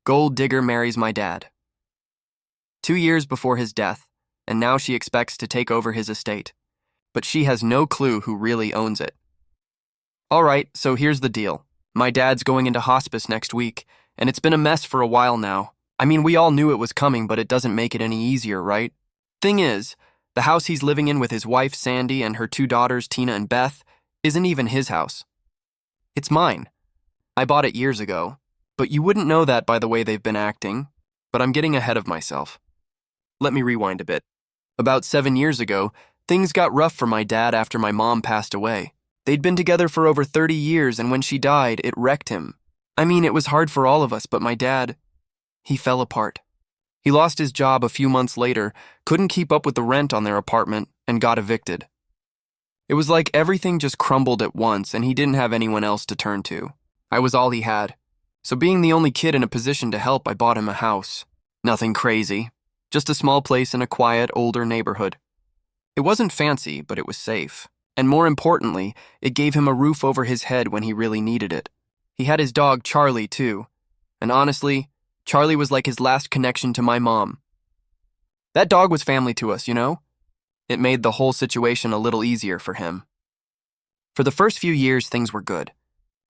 Gold digger marries my dad. 2 years before his death, and now she expects to take over his estate. But she has no clue who really owns it. All right, so here's the deal. My dad's going into hospice next week, and it's been a mess for a while now. I mean, we all knew it was coming, but it doesn't make it any easier, right? Thing is, the house he's living in with his wife, Sandy, and her 2 daughters, Tina and Beth, isn't even his house. It's mine. I bought it years ago, but you wouldn't know that by the way they've been acting, but I'm getting ahead of myself. Let me rewind a bit. About 7 years ago, things got rough for my dad after my mom passed away. They'd been together for over 30 years, and when she died, it wrecked him. I mean, it was hard for all of us, but my dad, he fell apart. He lost his job a few months later, couldn't keep up with the rent on their apartment, and got evicted. It was like everything just crumbled at once, and he didn't have anyone else to turn to. I was all he had. So being the only kid in a position to help, I bought him a house. Nothing crazy, just a small place in a quiet, older neighborhood. It wasn't fancy, but it was safe. And more importantly, it gave him a roof over his head when he really needed it. He had his dog, Charlie, too. And honestly, Charlie was like his last connection to my mom. That dog was family to us, you know? It made the whole situation a little easier for him. For the first few years, things were good.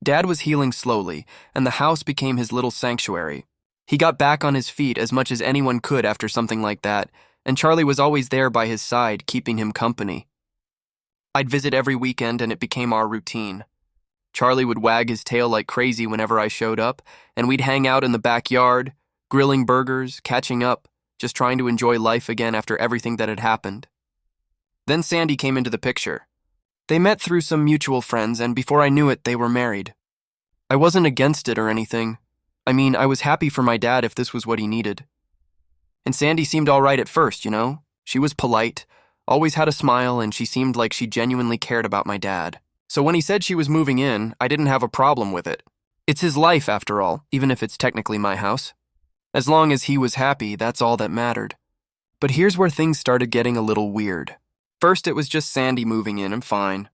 Dad was healing slowly, and the house became his little sanctuary. He got back on his feet as much as anyone could after something like that, and Charlie was always there by his side, keeping him company. I'd visit every weekend, and it became our routine. Charlie would wag his tail like crazy whenever I showed up, and we'd hang out in the backyard, grilling burgers, catching up, just trying to enjoy life again after everything that had happened. Then Sandy came into the picture. They met through some mutual friends, and before I knew it, they were married. I wasn't against it or anything. I mean, I was happy for my dad if this was what he needed. And Sandy seemed all right at first, you know? She was polite, always had a smile, and she seemed like she genuinely cared about my dad. So when he said she was moving in, I didn't have a problem with it. It's his life, after all, even if it's technically my house. As long as he was happy, that's all that mattered. But here's where things started getting a little weird. First, it was just Sandy moving in and fine.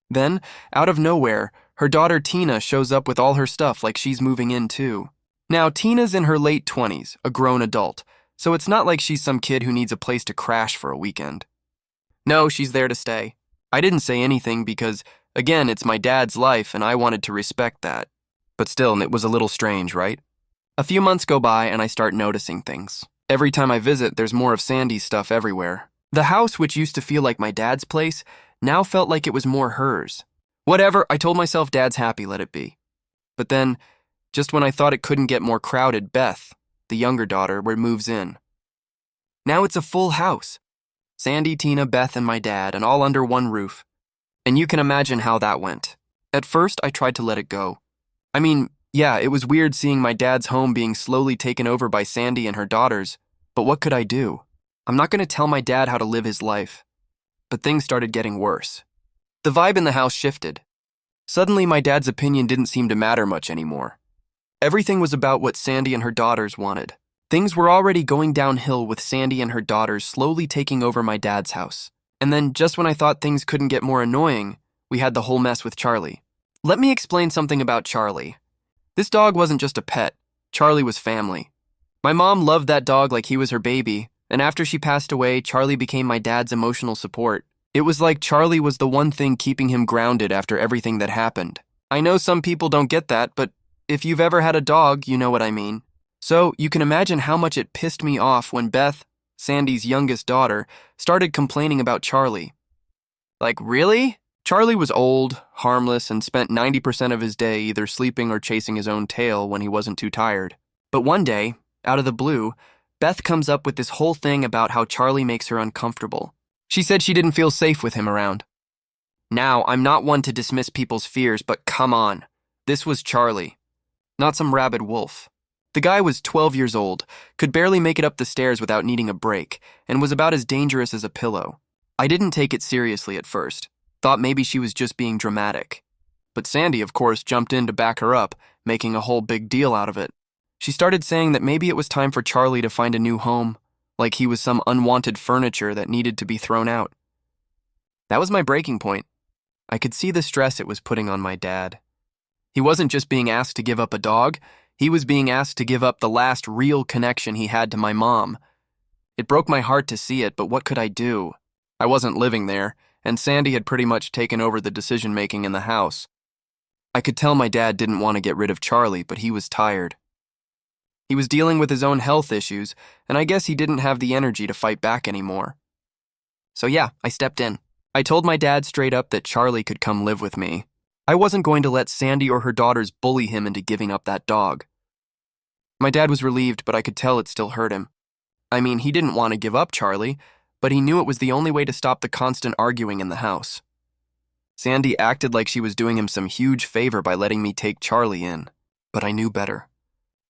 Then, out of nowhere, her daughter Tina shows up with all her stuff like she's moving in too. Now, Tina's in her late 20s, a grown adult, so it's not like she's some kid who needs a place to crash for a weekend. No, she's there to stay. I didn't say anything because, again, it's my dad's life and I wanted to respect that. But still, it was a little strange, right? A few months go by and I start noticing things. Every time I visit, there's more of Sandy's stuff everywhere. The house, which used to feel like my dad's place, now felt like it was more hers. Whatever, I told myself dad's happy, let it be. But then, just when I thought it couldn't get more crowded, Beth, the younger daughter, moves in. Now it's a full house. Sandy, Tina, Beth, and my dad, and all under one roof. And you can imagine how that went. At first, I tried to let it go. I mean, yeah, it was weird seeing my dad's home being slowly taken over by Sandy and her daughters, but what could I do? I'm not going to tell my dad how to live his life. But things started getting worse. The vibe in the house shifted. Suddenly, my dad's opinion didn't seem to matter much anymore. Everything was about what Sandy and her daughters wanted. Things were already going downhill with Sandy and her daughters slowly taking over my dad's house. And then, just when I thought things couldn't get more annoying, we had the whole mess with Charlie. Let me explain something about Charlie. This dog wasn't just a pet. Charlie was family. My mom loved that dog like he was her baby, and after she passed away, Charlie became my dad's emotional support. It was like Charlie was the one thing keeping him grounded after everything that happened. I know some people don't get that, but if you've ever had a dog, you know what I mean. So you can imagine how much it pissed me off when Beth, Sandy's youngest daughter, started complaining about Charlie. Like, really? Charlie was old, harmless, and spent 90% of his day either sleeping or chasing his own tail when he wasn't too tired. But one day, out of the blue, Beth comes up with this whole thing about how Charlie makes her uncomfortable. She said she didn't feel safe with him around. Now, I'm not one to dismiss people's fears, but come on. This was Charlie, not some rabid wolf. The guy was 12 years old, could barely make it up the stairs without needing a break, and was about as dangerous as a pillow. I didn't take it seriously at first, thought maybe she was just being dramatic. But Sandy, of course, jumped in to back her up, making a whole big deal out of it. She started saying that maybe it was time for Charlie to find a new home, like he was some unwanted furniture that needed to be thrown out. That was my breaking point. I could see the stress it was putting on my dad. He wasn't just being asked to give up a dog, He was being asked to give up the last real connection he had to my mom. It broke my heart to see it, but what could I do? I wasn't living there, and Sandy had pretty much taken over the decision-making in the house. I could tell my dad didn't want to get rid of Charlie, but he was tired. He was dealing with his own health issues, and I guess he didn't have the energy to fight back anymore. So yeah, I stepped in. I told my dad straight up that Charlie could come live with me. I wasn't going to let Sandy or her daughters bully him into giving up that dog. My dad was relieved, but I could tell it still hurt him. I mean, he didn't want to give up Charlie, but he knew it was the only way to stop the constant arguing in the house. Sandy acted like she was doing him some huge favor by letting me take Charlie in, but I knew better.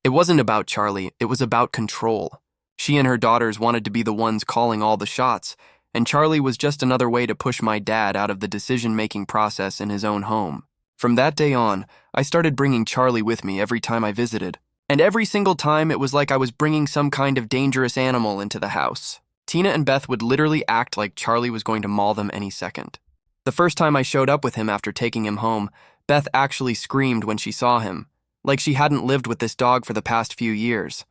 It wasn't about Charlie, it was about control. She and her daughters wanted to be the ones calling all the shots, and Charlie was just another way to push my dad out of the decision-making process in his own home. From that day on, I started bringing Charlie with me every time I visited, and every single time it was like I was bringing some kind of dangerous animal into the house. Tina and Beth would literally act like Charlie was going to maul them any second. The first time I showed up with him after taking him home, Beth actually screamed when she saw him, like she hadn't lived with this dog for the past few years.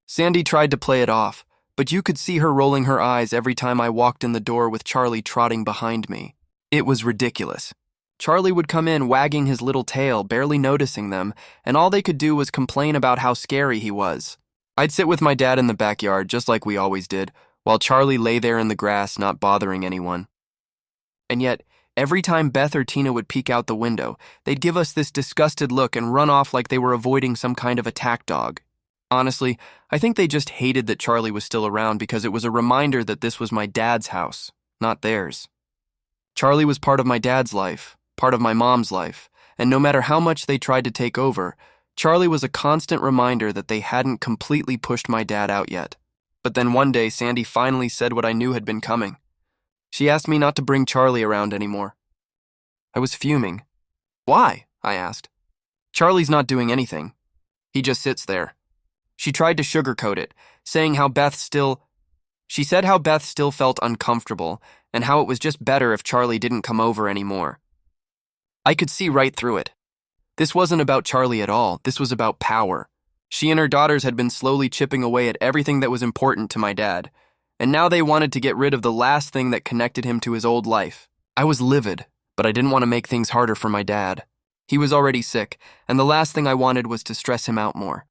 Sandy tried to play it off, but you could see her rolling her eyes every time I walked in the door with Charlie trotting behind me. It was ridiculous. Charlie would come in wagging his little tail, barely noticing them, and all they could do was complain about how scary he was. I'd sit with my dad in the backyard, just like we always did, while Charlie lay there in the grass, not bothering anyone. And yet, every time Beth or Tina would peek out the window, they'd give us this disgusted look and run off like they were avoiding some kind of attack dog. Honestly, I think they just hated that Charlie was still around because it was a reminder that this was my dad's house, not theirs. Charlie was part of my dad's life, part of my mom's life, and no matter how much they tried to take over, Charlie was a constant reminder that they hadn't completely pushed my dad out yet. But then one day, Sandy finally said what I knew had been coming. She asked me not to bring Charlie around anymore. I was fuming. Why? I asked. Charlie's not doing anything. He just sits there. She tried to sugarcoat it, saying She said how Beth still felt uncomfortable and how it was just better if Charlie didn't come over anymore. I could see right through it. This wasn't about Charlie at all. This was about power. She and her daughters had been slowly chipping away at everything that was important to my dad, and now they wanted to get rid of the last thing that connected him to his old life. I was livid, but I didn't want to make things harder for my dad. He was already sick, and the last thing I wanted was to stress him out more.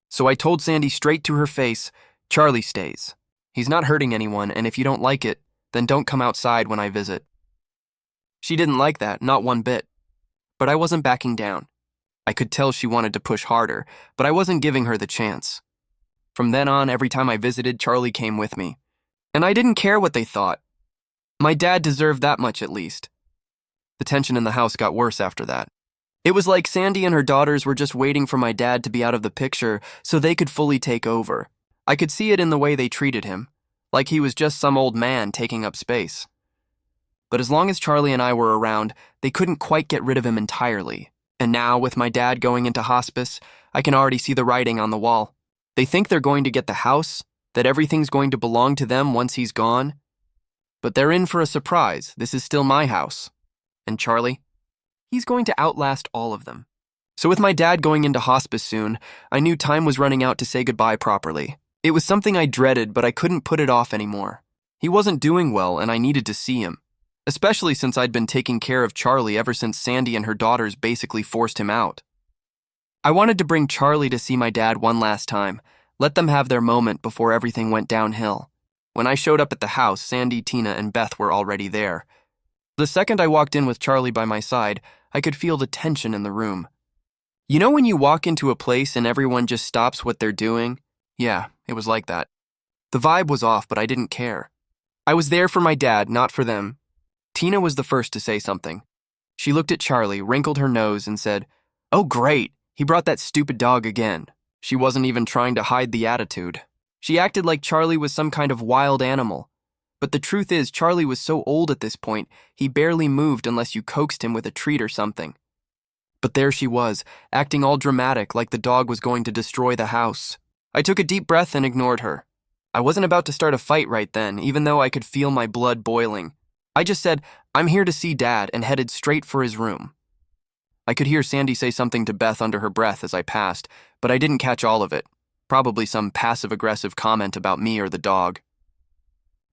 So I told Sandy straight to her face, Charlie stays. He's not hurting anyone, and if you don't like it, then don't come outside when I visit. She didn't like that, not one bit. But I wasn't backing down. I could tell she wanted to push harder, but I wasn't giving her the chance. From then on, every time I visited, Charlie came with me. And I didn't care what they thought. My dad deserved that much at least. The tension in the house got worse after that. It was like Sandy and her daughters were just waiting for my dad to be out of the picture so they could fully take over. I could see it in the way they treated him, like he was just some old man taking up space. But as long as Charlie and I were around, they couldn't quite get rid of him entirely. And now, with my dad going into hospice, I can already see the writing on the wall. They think they're going to get the house, that everything's going to belong to them once he's gone. But they're in for a surprise. This is still my house. And Charlie? He's going to outlast all of them. So with my dad going into hospice soon, I knew time was running out to say goodbye properly. It was something I dreaded, but I couldn't put it off anymore. He wasn't doing well, and I needed to see him. Especially since I'd been taking care of Charlie ever since Sandy and her daughters basically forced him out. I wanted to bring Charlie to see my dad one last time, let them have their moment before everything went downhill. When I showed up at the house, Sandy, Tina, and Beth were already there. The second I walked in with Charlie by my side, I could feel the tension in the room. You know when you walk into a place and everyone just stops what they're doing? Yeah, it was like that. The vibe was off, but I didn't care. I was there for my dad, not for them. Tina was the first to say something. She looked at Charlie, wrinkled her nose, and said, "Oh, great, he brought that stupid dog again." She wasn't even trying to hide the attitude. She acted like Charlie was some kind of wild animal. But the truth is, Charlie was so old at this point, he barely moved unless you coaxed him with a treat or something. But there she was, acting all dramatic like the dog was going to destroy the house. I took a deep breath and ignored her. I wasn't about to start a fight right then, even though I could feel my blood boiling. I just said, "I'm here to see Dad," and headed straight for his room. I could hear Sandy say something to Beth under her breath as I passed, but I didn't catch all of it. Probably some passive-aggressive comment about me or the dog.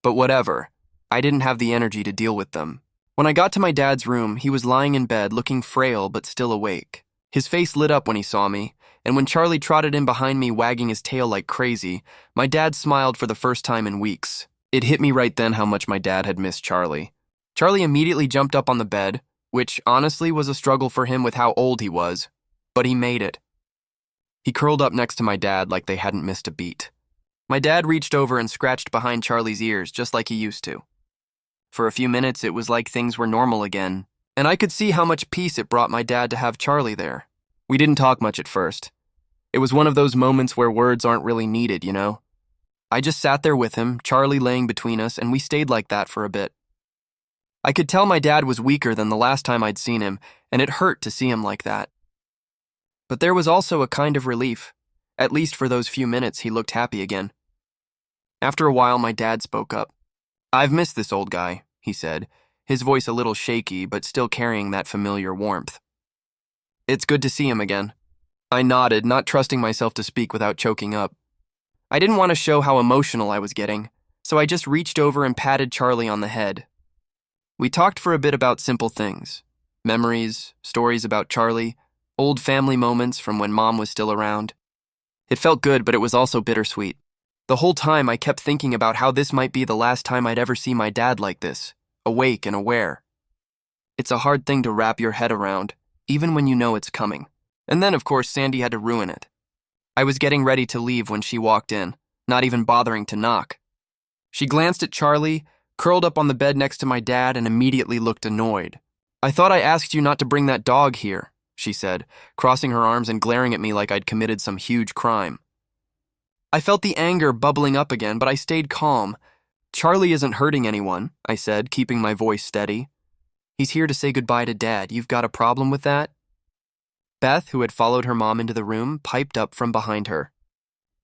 But whatever. I didn't have the energy to deal with them. When I got to my dad's room, he was lying in bed, looking frail but still awake. His face lit up when he saw me, and when Charlie trotted in behind me wagging his tail like crazy, my dad smiled for the first time in weeks. It hit me right then how much my dad had missed Charlie. Charlie immediately jumped up on the bed, which honestly was a struggle for him with how old he was, but he made it. He curled up next to my dad like they hadn't missed a beat. My dad reached over and scratched behind Charlie's ears just like he used to. For a few minutes, it was like things were normal again, and I could see how much peace it brought my dad to have Charlie there. We didn't talk much at first. It was one of those moments where words aren't really needed, you know? I just sat there with him, Charlie laying between us, and we stayed like that for a bit. I could tell my dad was weaker than the last time I'd seen him, and it hurt to see him like that. But there was also a kind of relief. At least for those few minutes, he looked happy again. After a while, my dad spoke up. "I've missed this old guy," he said, his voice a little shaky but still carrying that familiar warmth. "It's good to see him again." I nodded, not trusting myself to speak without choking up. I didn't want to show how emotional I was getting, so I just reached over and patted Charlie on the head. We talked for a bit about simple things. Memories, stories about Charlie, old family moments from when Mom was still around. It felt good, but it was also bittersweet. The whole time I kept thinking about how this might be the last time I'd ever see my dad like this, awake and aware. It's a hard thing to wrap your head around, even when you know it's coming. And then, of course, Sandy had to ruin it. I was getting ready to leave when she walked in, not even bothering to knock. She glanced at Charlie, curled up on the bed next to my dad, and immediately looked annoyed. "I thought I asked you not to bring that dog here," she said, crossing her arms and glaring at me like I'd committed some huge crime. I felt the anger bubbling up again, but I stayed calm. "Charlie isn't hurting anyone," I said, keeping my voice steady. "He's here to say goodbye to Dad. You've got a problem with that?" Beth, who had followed her mom into the room, piped up from behind her.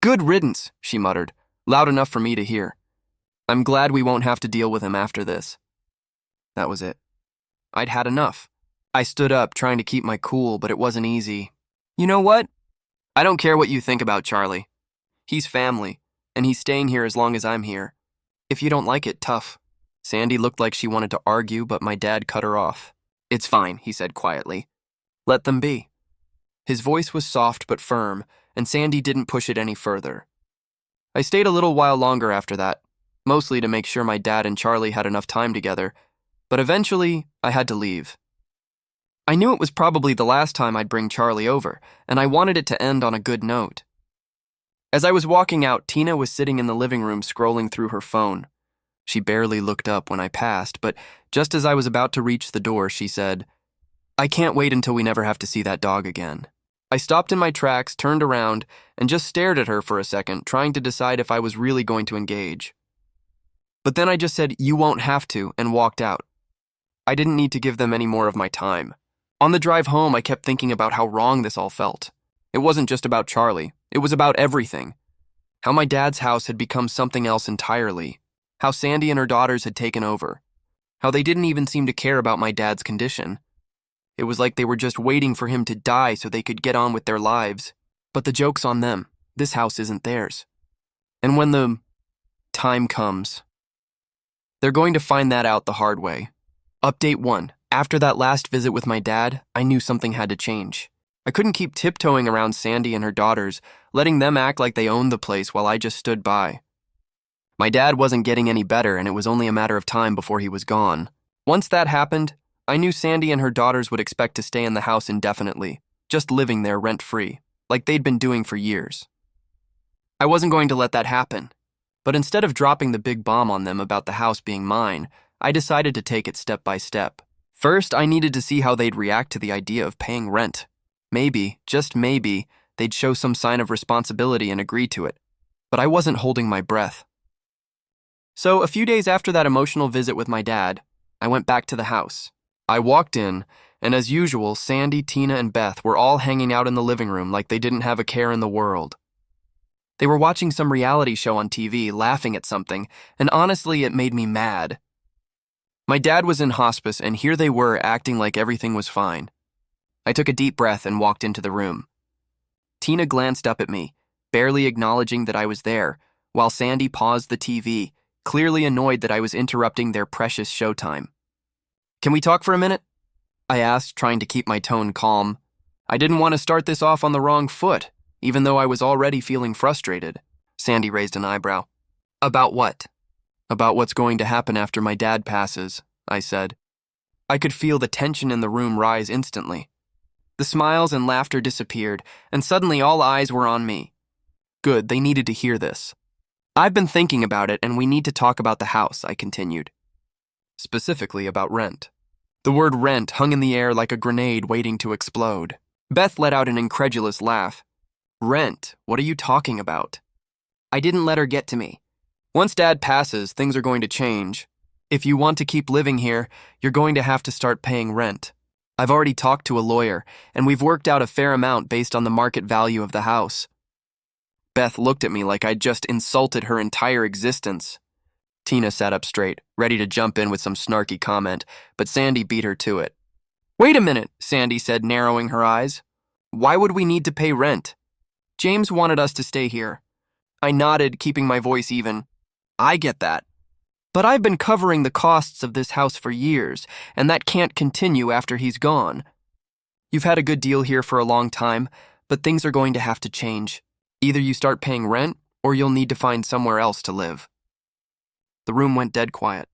"Good riddance," she muttered, loud enough for me to hear. "I'm glad we won't have to deal with him after this." That was it. I'd had enough. I stood up, trying to keep my cool, but it wasn't easy. "You know what? I don't care what you think about Charlie. He's family, and he's staying here as long as I'm here. If you don't like it, tough." Sandy looked like she wanted to argue, but my dad cut her off. "It's fine," he said quietly. "Let them be." His voice was soft but firm, and Sandy didn't push it any further. I stayed a little while longer after that, mostly to make sure my dad and Charlie had enough time together, but eventually I had to leave. I knew it was probably the last time I'd bring Charlie over, and I wanted it to end on a good note. As I was walking out, Tina was sitting in the living room scrolling through her phone. She barely looked up when I passed, but just as I was about to reach the door, she said, "I can't wait until we never have to see that dog again." I stopped in my tracks, turned around, and just stared at her for a second, trying to decide if I was really going to engage. But then I just said, "You won't have to," and walked out. I didn't need to give them any more of my time. On the drive home, I kept thinking about how wrong this all felt. It wasn't just about Charlie. It was about everything. How my dad's house had become something else entirely. How Sandy and her daughters had taken over. How they didn't even seem to care about my dad's condition. It was like they were just waiting for him to die so they could get on with their lives. But the joke's on them. This house isn't theirs. And when the time comes, they're going to find that out the hard way. Update 1. After that last visit with my dad, I knew something had to change. I couldn't keep tiptoeing around Sandy and her daughters, letting them act like they owned the place while I just stood by. My dad wasn't getting any better, and it was only a matter of time before he was gone. Once that happened, I knew Sandy and her daughters would expect to stay in the house indefinitely, just living there rent-free, like they'd been doing for years. I wasn't going to let that happen, but instead of dropping the big bomb on them about the house being mine, I decided to take it step by step. First, I needed to see how they'd react to the idea of paying rent. Maybe, just maybe, they'd show some sign of responsibility and agree to it, but I wasn't holding my breath. So, a few days after that emotional visit with my dad, I went back to the house. I walked in, and as usual, Sandy, Tina, and Beth were all hanging out in the living room like they didn't have a care in the world. They were watching some reality show on TV, laughing at something, and honestly, it made me mad. My dad was in hospice, and here they were acting like everything was fine. I took a deep breath and walked into the room. Tina glanced up at me, barely acknowledging that I was there, while Sandy paused the TV, clearly annoyed that I was interrupting their precious showtime. "Can we talk for a minute?" I asked, trying to keep my tone calm. I didn't want to start this off on the wrong foot, even though I was already feeling frustrated. Sandy raised an eyebrow. "About what?" "About what's going to happen after my dad passes," I said. I could feel the tension in the room rise instantly. The smiles and laughter disappeared, and suddenly all eyes were on me. Good, they needed to hear this. "I've been thinking about it, and we need to talk about the house," I continued. Specifically about rent. The word rent hung in the air like a grenade waiting to explode. Beth let out an incredulous laugh. "Rent? What are you talking about?" I didn't let her get to me. "Once Dad passes, things are going to change. If you want to keep living here, you're going to have to start paying rent. I've already talked to a lawyer, and we've worked out a fair amount based on the market value of the house." Beth looked at me like I'd just insulted her entire existence. Tina sat up straight, ready to jump in with some snarky comment, but Sandy beat her to it. "Wait a minute," Sandy said, narrowing her eyes. "Why would we need to pay rent? James wanted us to stay here." I nodded, keeping my voice even. "I get that. But I've been covering the costs of this house for years, and that can't continue after he's gone. You've had a good deal here for a long time, but things are going to have to change. Either you start paying rent, or you'll need to find somewhere else to live." The room went dead quiet.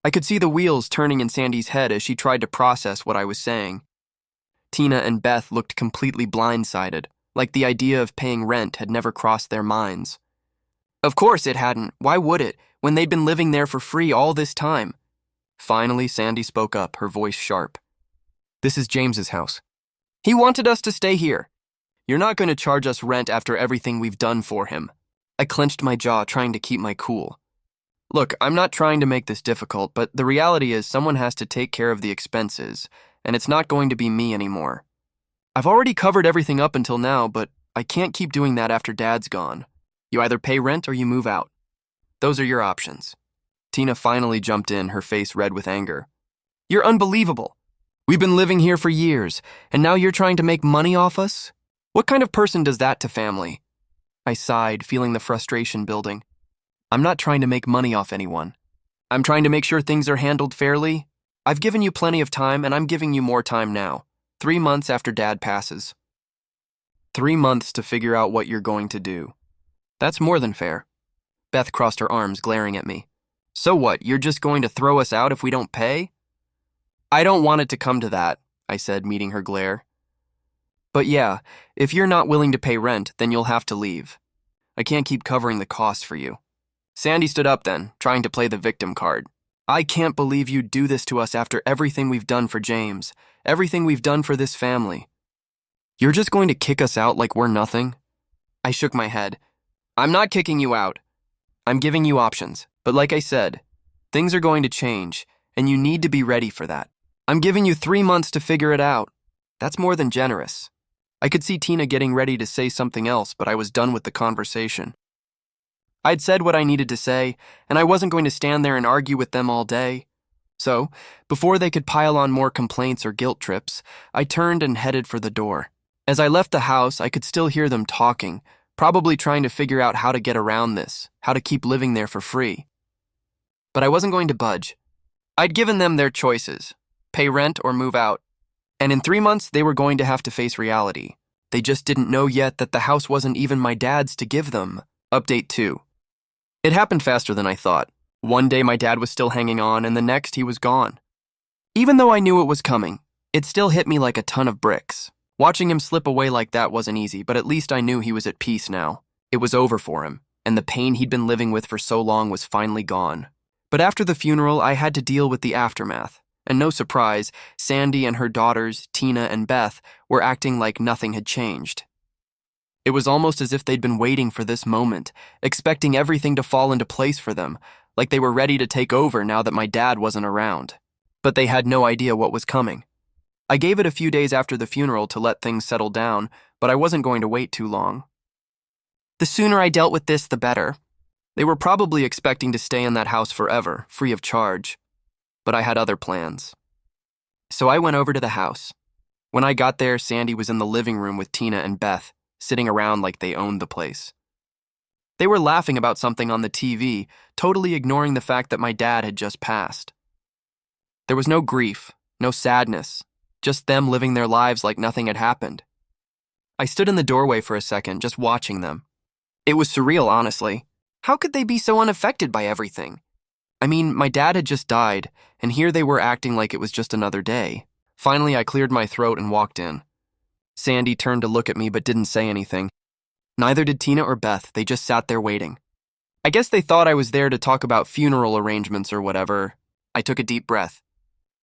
I could see the wheels turning in Sandy's head as she tried to process what I was saying. Tina and Beth looked completely blindsided, like the idea of paying rent had never crossed their minds. Of course it hadn't. Why would it, when they'd been living there for free all this time? Finally, Sandy spoke up, her voice sharp. "This is James's house. He wanted us to stay here. You're not going to charge us rent after everything we've done for him." I clenched my jaw, trying to keep my cool. "Look, I'm not trying to make this difficult, but the reality is someone has to take care of the expenses, and it's not going to be me anymore. I've already covered everything up until now, but I can't keep doing that after Dad's gone. You either pay rent or you move out. Those are your options." Tina finally jumped in, her face red with anger. "You're unbelievable. We've been living here for years, and now you're trying to make money off us? What kind of person does that to family?" I sighed, feeling the frustration building. "I'm not trying to make money off anyone. I'm trying to make sure things are handled fairly. I've given you plenty of time, and I'm giving you more time now. 3 months after Dad passes." 3 months to figure out what you're going to do. That's more than fair. Beth crossed her arms, glaring at me. "So what, you're just going to throw us out if we don't pay?" "I don't want it to come to that," I said, meeting her glare. "But yeah, if you're not willing to pay rent, then you'll have to leave. I can't keep covering the costs for you." Sandy stood up then, trying to play the victim card. "I can't believe you'd do this to us after everything we've done for James, everything we've done for this family. You're just going to kick us out like we're nothing?" I shook my head. "I'm not kicking you out. I'm giving you options, but like I said, things are going to change, and you need to be ready for that. I'm giving you 3 months to figure it out. That's more than generous." I could see Tina getting ready to say something else, but I was done with the conversation. I'd said what I needed to say, and I wasn't going to stand there and argue with them all day. So, before they could pile on more complaints or guilt trips, I turned and headed for the door. As I left the house, I could still hear them talking, probably trying to figure out how to get around this, how to keep living there for free. But I wasn't going to budge. I'd given them their choices, pay rent or move out. And in 3 months, they were going to have to face reality. They just didn't know yet that the house wasn't even my dad's to give them. Update 2. It happened faster than I thought. One day my dad was still hanging on, and the next he was gone. Even though I knew it was coming, it still hit me like a ton of bricks. Watching him slip away like that wasn't easy, but at least I knew he was at peace now. It was over for him, and the pain he'd been living with for so long was finally gone. But after the funeral, I had to deal with the aftermath. And no surprise, Sandy and her daughters, Tina and Beth, were acting like nothing had changed. It was almost as if they'd been waiting for this moment, expecting everything to fall into place for them, like they were ready to take over now that my dad wasn't around. But they had no idea what was coming. I gave it a few days after the funeral to let things settle down, but I wasn't going to wait too long. The sooner I dealt with this, the better. They were probably expecting to stay in that house forever, free of charge. But I had other plans. So I went over to the house. When I got there, Sandy was in the living room with Tina and Beth, sitting around like they owned the place. They were laughing about something on the TV, totally ignoring the fact that my dad had just passed. There was no grief, no sadness, just them living their lives like nothing had happened. I stood in the doorway for a second, just watching them. It was surreal, honestly. How could they be so unaffected by everything? I mean, my dad had just died, and here they were acting like it was just another day. Finally, I cleared my throat and walked in. Sandy turned to look at me but didn't say anything. Neither did Tina or Beth, they just sat there waiting. I guess they thought I was there to talk about funeral arrangements or whatever. I took a deep breath.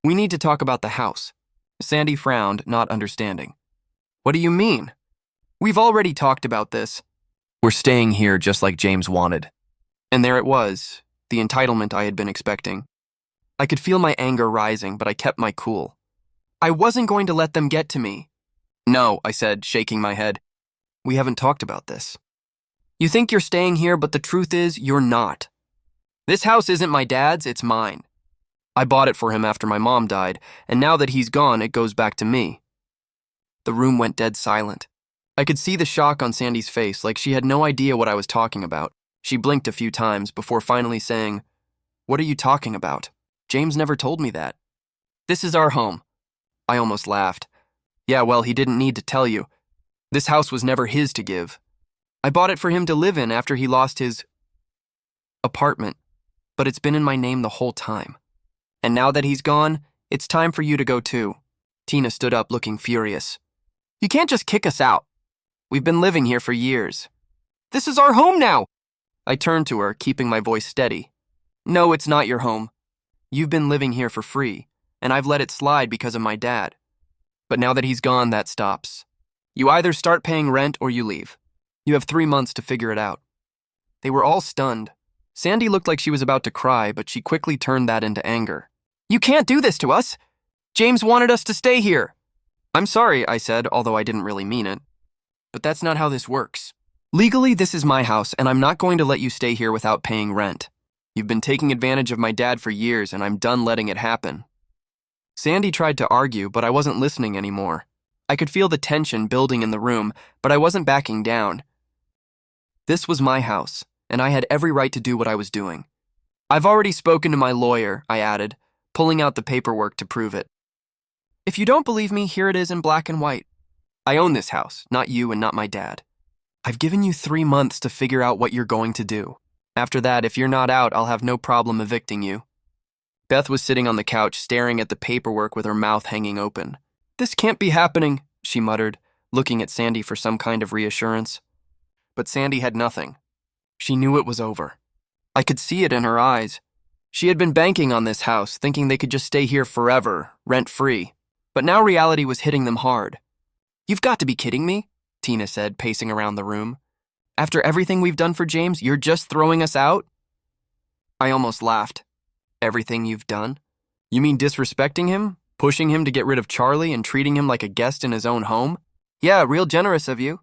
We need to talk about the house. Sandy frowned, not understanding. What do you mean? We've already talked about this. We're staying here just like James wanted. And there it was, the entitlement I had been expecting. I could feel my anger rising, but I kept my cool. I wasn't going to let them get to me. No, I said, shaking my head. We haven't talked about this. You think you're staying here, but the truth is, you're not. This house isn't my dad's, it's mine. I bought it for him after my mom died, and now that he's gone, it goes back to me. The room went dead silent. I could see the shock on Sandy's face, like she had no idea what I was talking about. She blinked a few times before finally saying, What are you talking about? James never told me that. This is our home. I almost laughed. Yeah, well, he didn't need to tell you. This house was never his to give. I bought it for him to live in after he lost his apartment, but it's been in my name the whole time. And now that he's gone, it's time for you to go too. Tina stood up looking furious. You can't just kick us out. We've been living here for years. This is our home now. I turned to her, keeping my voice steady. No, it's not your home. You've been living here for free, and I've let it slide because of my dad. But now that he's gone, that stops. You either start paying rent or you leave. You have 3 months to figure it out. They were all stunned. Sandy looked like she was about to cry, but she quickly turned that into anger. You can't do this to us. James wanted us to stay here. I'm sorry, I said, although I didn't really mean it. But that's not how this works. Legally, this is my house, and I'm not going to let you stay here without paying rent. You've been taking advantage of my dad for years, and I'm done letting it happen. Sandy tried to argue, but I wasn't listening anymore. I could feel the tension building in the room, but I wasn't backing down. This was my house, and I had every right to do what I was doing. I've already spoken to my lawyer, I added, pulling out the paperwork to prove it. If you don't believe me, here it is in black and white. I own this house, not you and not my dad. I've given you 3 months to figure out what you're going to do. After that, if you're not out, I'll have no problem evicting you. Beth was sitting on the couch, staring at the paperwork with her mouth hanging open. This can't be happening, she muttered, looking at Sandy for some kind of reassurance. But Sandy had nothing. She knew it was over. I could see it in her eyes. She had been banking on this house, thinking they could just stay here forever, rent-free. But now reality was hitting them hard. You've got to be kidding me, Tina said, pacing around the room. After everything we've done for James, you're just throwing us out? I almost laughed. Everything you've done? You mean disrespecting him? Pushing him to get rid of Charlie and treating him like a guest in his own home? Yeah, real generous of you.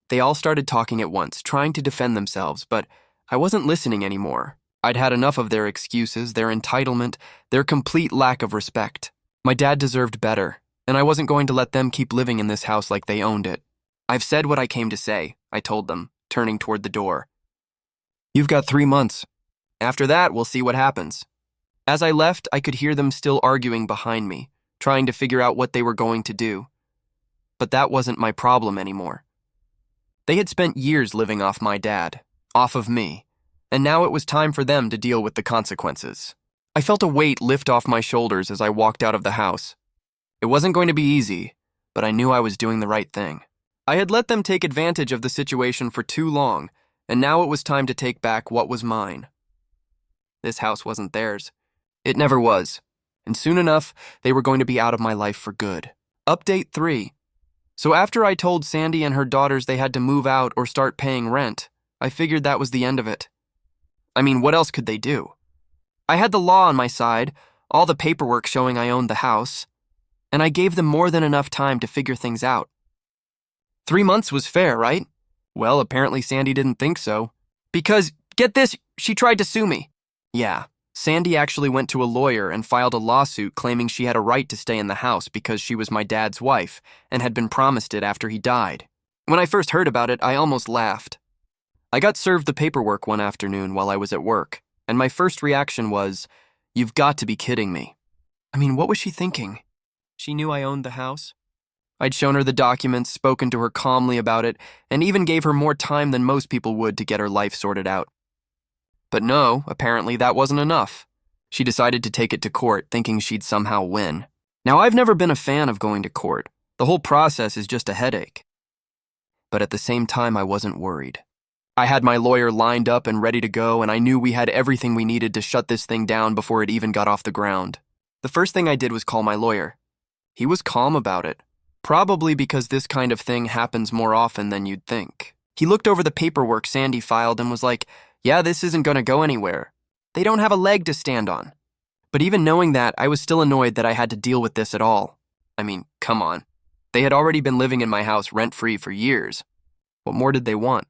They all started talking at once, trying to defend themselves, but I wasn't listening anymore. I'd had enough of their excuses, their entitlement, their complete lack of respect. My dad deserved better, and I wasn't going to let them keep living in this house like they owned it. I've said what I came to say, I told them, turning toward the door. You've got 3 months. After that, we'll see what happens. As I left, I could hear them still arguing behind me, trying to figure out what they were going to do. But that wasn't my problem anymore. They had spent years living off my dad, off of me, and now it was time for them to deal with the consequences. I felt a weight lift off my shoulders as I walked out of the house. It wasn't going to be easy, but I knew I was doing the right thing. I had let them take advantage of the situation for too long, and now it was time to take back what was mine. This house wasn't theirs. It never was, and soon enough, they were going to be out of my life for good. Update 3. So after I told Sandy and her daughters they had to move out or start paying rent, I figured that was the end of it. I mean, what else could they do? I had the law on my side, all the paperwork showing I owned the house, and I gave them more than enough time to figure things out. 3 months was fair, right? Well, apparently Sandy didn't think so. Because, get this, she tried to sue me. Yeah, Sandy actually went to a lawyer and filed a lawsuit claiming she had a right to stay in the house because she was my dad's wife and had been promised it after he died. When I first heard about it, I almost laughed. I got served the paperwork one afternoon while I was at work, and my first reaction was, "You've got to be kidding me." I mean, what was she thinking? She knew I owned the house. I'd shown her the documents, spoken to her calmly about it, and even gave her more time than most people would to get her life sorted out. But no, apparently that wasn't enough. She decided to take it to court, thinking she'd somehow win. Now, I've never been a fan of going to court. The whole process is just a headache. But at the same time, I wasn't worried. I had my lawyer lined up and ready to go, and I knew we had everything we needed to shut this thing down before it even got off the ground. The first thing I did was call my lawyer. He was calm about it, probably because this kind of thing happens more often than you'd think. He looked over the paperwork Sandy filed and was like, "Yeah, this isn't going to go anywhere. They don't have a leg to stand on." But even knowing that, I was still annoyed that I had to deal with this at all. I mean, come on. They had already been living in my house rent-free for years. What more did they want?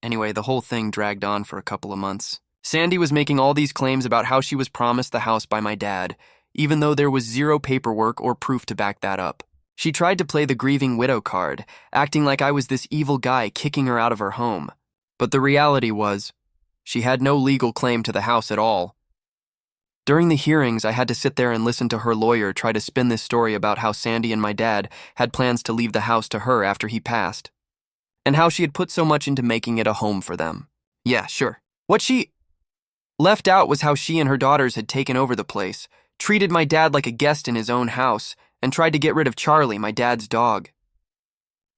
Anyway, the whole thing dragged on for a couple of months. Sandy was making all these claims about how she was promised the house by my dad, even though there was zero paperwork or proof to back that up. She tried to play the grieving widow card, acting like I was this evil guy kicking her out of her home. But the reality was, she had no legal claim to the house at all. During the hearings, I had to sit there and listen to her lawyer try to spin this story about how Sandy and my dad had plans to leave the house to her after he passed, and how she had put so much into making it a home for them. Yeah, sure. What she left out was how she and her daughters had taken over the place, treated my dad like a guest in his own house, and tried to get rid of Charlie, my dad's dog.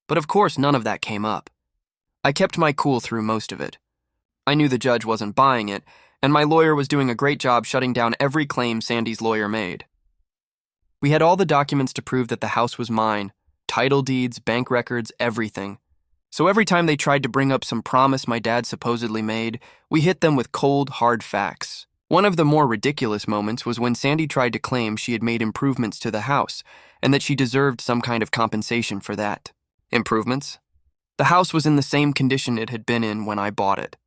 But of course, none of that came up. I kept my cool through most of it. I knew the judge wasn't buying it, and my lawyer was doing a great job shutting down every claim Sandy's lawyer made. We had all the documents to prove that the house was mine, title deeds, bank records, everything. So every time they tried to bring up some promise my dad supposedly made, we hit them with cold, hard facts. One of the more ridiculous moments was when Sandy tried to claim she had made improvements to the house and that she deserved some kind of compensation for that. Improvements? The house was in the same condition it had been in when I bought it.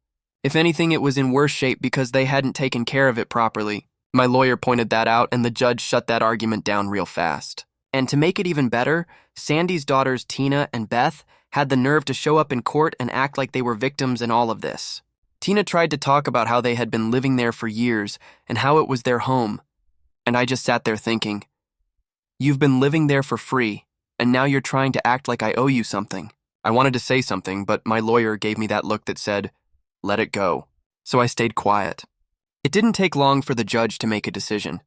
If anything, it was in worse shape because they hadn't taken care of it properly. My lawyer pointed that out, and the judge shut that argument down real fast. And to make it even better, Sandy's daughters Tina and Beth had the nerve to show up in court and act like they were victims in all of this. Tina tried to talk about how they had been living there for years and how it was their home. And I just sat there thinking, you've been living there for free, and now you're trying to act like I owe you something. I wanted to say something, but my lawyer gave me that look that said, let it go. So I stayed quiet. It didn't take long for the judge to make a decision.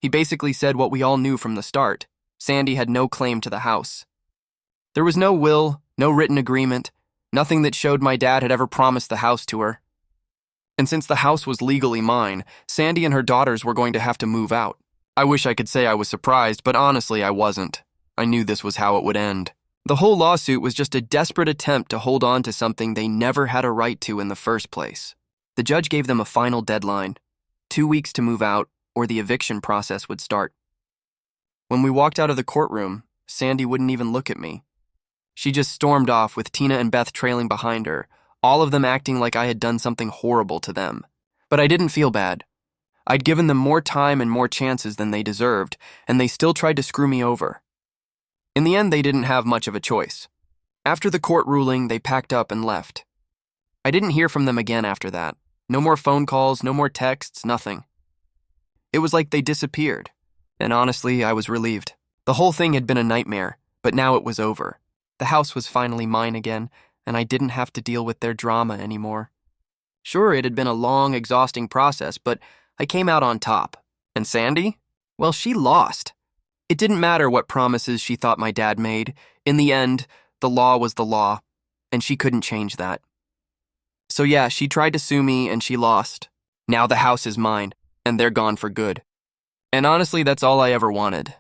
He basically said what we all knew from the start. Sandy had no claim to the house. There was no will, no written agreement, nothing that showed my dad had ever promised the house to her. And since the house was legally mine, Sandy and her daughters were going to have to move out. I wish I could say I was surprised, but honestly I wasn't. I knew this was how it would end. The whole lawsuit was just a desperate attempt to hold on to something they never had a right to in the first place. The judge gave them a final deadline, 2 weeks to move out, or the eviction process would start. When we walked out of the courtroom, Sandy wouldn't even look at me. She just stormed off with Tina and Beth trailing behind her, all of them acting like I had done something horrible to them. But I didn't feel bad. I'd given them more time and more chances than they deserved, and they still tried to screw me over. In the end, they didn't have much of a choice. After the court ruling, they packed up and left. I didn't hear from them again after that. No more phone calls, no more texts, nothing. It was like they disappeared. And honestly, I was relieved. The whole thing had been a nightmare, but now it was over. The house was finally mine again, and I didn't have to deal with their drama anymore. Sure, it had been a long, exhausting process, but I came out on top. And Sandy? Well, she lost. It didn't matter what promises she thought my dad made. In the end, the law was the law, and she couldn't change that. So yeah, she tried to sue me and she lost. Now the house is mine, and they're gone for good. And honestly, that's all I ever wanted.